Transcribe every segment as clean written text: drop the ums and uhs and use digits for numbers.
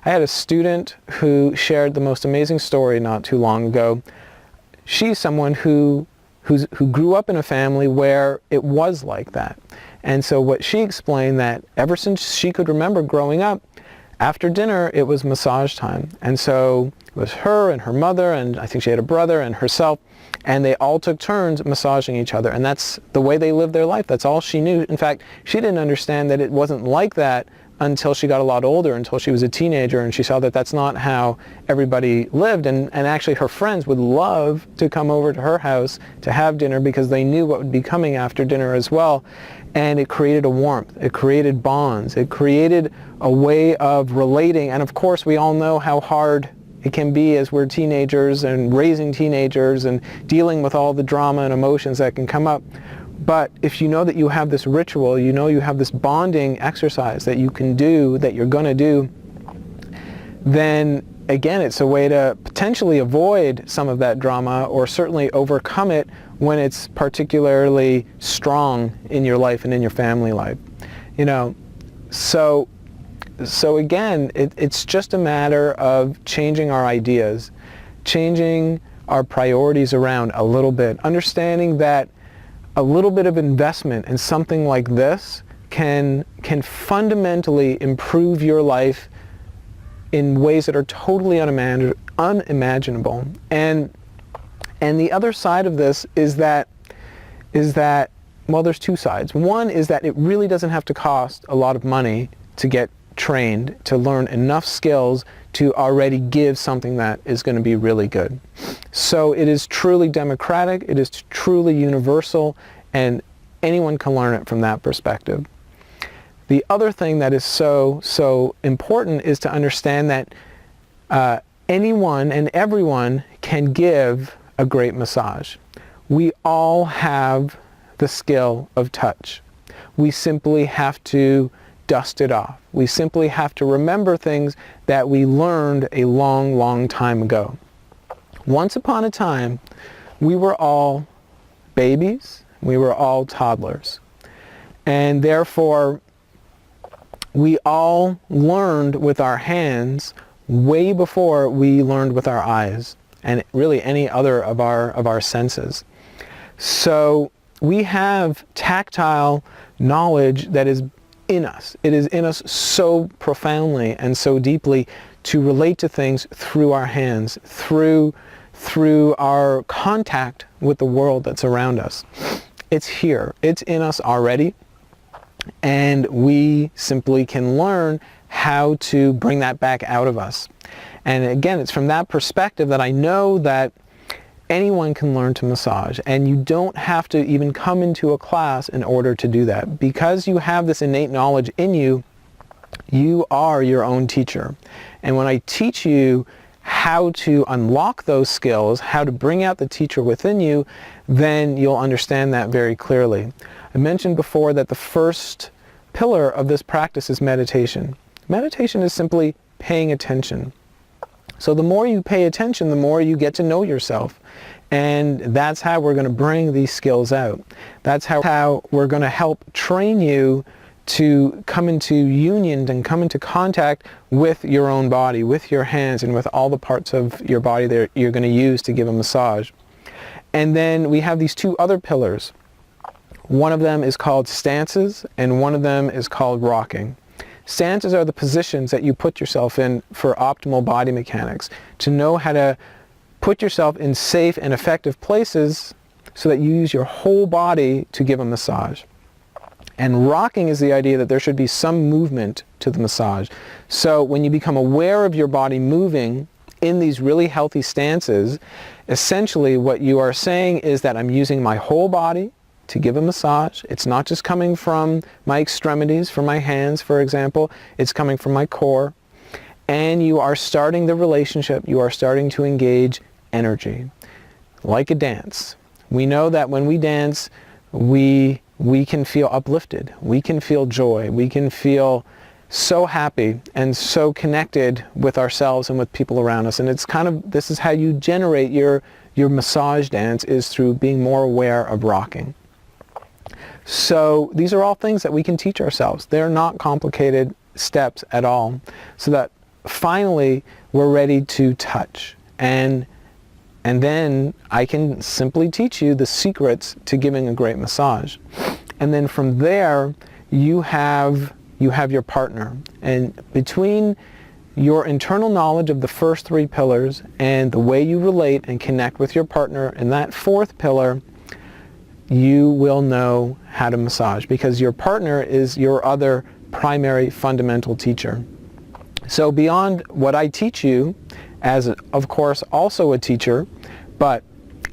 I had a student who shared the most amazing story not too long ago. She's someone who grew up in a family where it was like that. And so what she explained, that ever since she could remember growing up, after dinner it was massage time. And so it was her and her mother, and I think she had a brother, and herself, and they all took turns massaging each other. And that's the way they lived their life. That's all she knew. In fact, she didn't understand that it wasn't like that until she got a lot older, until she was a teenager, and she saw that that's not how everybody lived. And actually her friends would love to come over to her house to have dinner because they knew what would be coming after dinner as well. And it created a warmth, it created bonds, it created a way of relating. And of course we all know how hard it can be as we're teenagers and raising teenagers and dealing with all the drama and emotions that can come up. But if you know that you have this ritual, you know you have this bonding exercise that you can do, that you're going to do, then again, it's a way to potentially avoid some of that drama, or certainly overcome it when it's particularly strong in your life and in your family life. You know, so again, it's just a matter of changing our ideas, changing our priorities around a little bit, understanding that a little bit of investment in something like this can fundamentally improve your life in ways that are totally unimaginable. And the other side of this is that, well, there's two sides. One is that it really doesn't have to cost a lot of money to get trained, to learn enough skills to already give something that is going to be really good. So it is truly democratic, it is truly universal, and anyone can learn it from that perspective. The other thing that is so important is to understand that anyone and everyone can give a great massage. We all have the skill of touch. We simply have to dust it off. We simply have to remember things that we learned a long time ago. Once upon a time, we were all babies, we were all toddlers, and therefore we all learned with our hands way before we learned with our eyes and really any other of our senses. So we have tactile knowledge that is in us. It is in us so profoundly and so deeply to relate to things through our hands, through our contact with the world that's around us. It's here. It's in us already. And we simply can learn how to bring that back out of us. And again, it's from that perspective that I know that anyone can learn to massage, and you don't have to even come into a class in order to do that. Because you have this innate knowledge in you, you are your own teacher. And when I teach you how to unlock those skills, how to bring out the teacher within you, then you'll understand that very clearly. I mentioned before that the first pillar of this practice is meditation. Meditation is simply paying attention. So the more you pay attention, the more you get to know yourself. And that's how we're going to bring these skills out. That's how we're going to help train you to come into union and come into contact with your own body, with your hands, and with all the parts of your body that you're going to use to give a massage. And then we have these two other pillars. One of them is called stances, and one of them is called rocking. Stances are the positions that you put yourself in for optimal body mechanics, to know how to put yourself in safe and effective places so that you use your whole body to give a massage. And rocking is the idea that there should be some movement to the massage. So when you become aware of your body moving in these really healthy stances, essentially what you are saying is that I'm using my whole body to give a massage. It's not just coming from my extremities, from my hands, for example. It's coming from my core. And you are starting the relationship. You are starting to engage energy, like a dance. We know that when we dance, we can feel uplifted. We can feel joy. We can feel so happy and so connected with ourselves and with people around us. And it's kind of, this is how you generate your massage dance, is through being more aware of rocking. So these are all things that we can teach ourselves. They're not complicated steps at all. So that finally we're ready to touch. And then I can simply teach you the secrets to giving a great massage. And then from there, you have your partner. And between your internal knowledge of the first three pillars and the way you relate and connect with your partner in that fourth pillar, you will know how to massage, because your partner is your other primary fundamental teacher. So beyond what I teach you, as of course also a teacher, but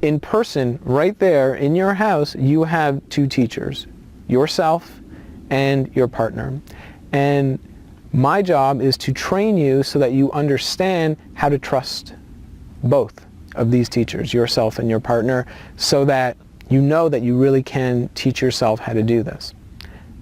in person right there in your house, you have two teachers, yourself and your partner. And my job is to train you so that you understand how to trust both of these teachers, yourself and your partner, so that you know that you really can teach yourself how to do this.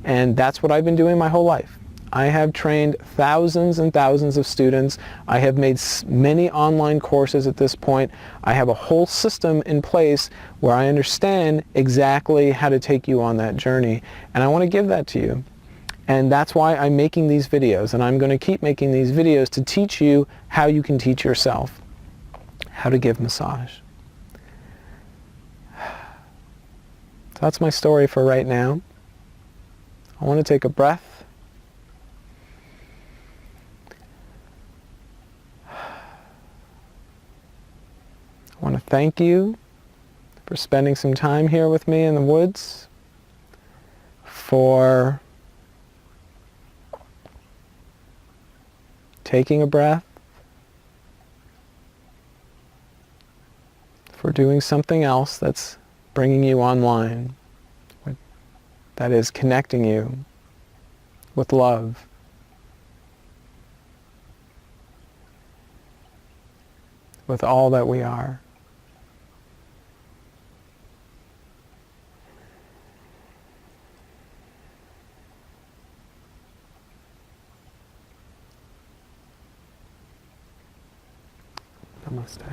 And that's what I've been doing my whole life. I have trained thousands and thousands of students. I have made many online courses at this point. I have a whole system in place where I understand exactly how to take you on that journey. And I want to give that to you. And that's why I'm making these videos. And I'm going to keep making these videos to teach you how you can teach yourself how to give massage. So that's my story for right now. I want to take a breath. I want to thank you for spending some time here with me in the woods, for taking a breath, for doing something else that's bringing you online, that is connecting you with love. With all that we are. Namaste.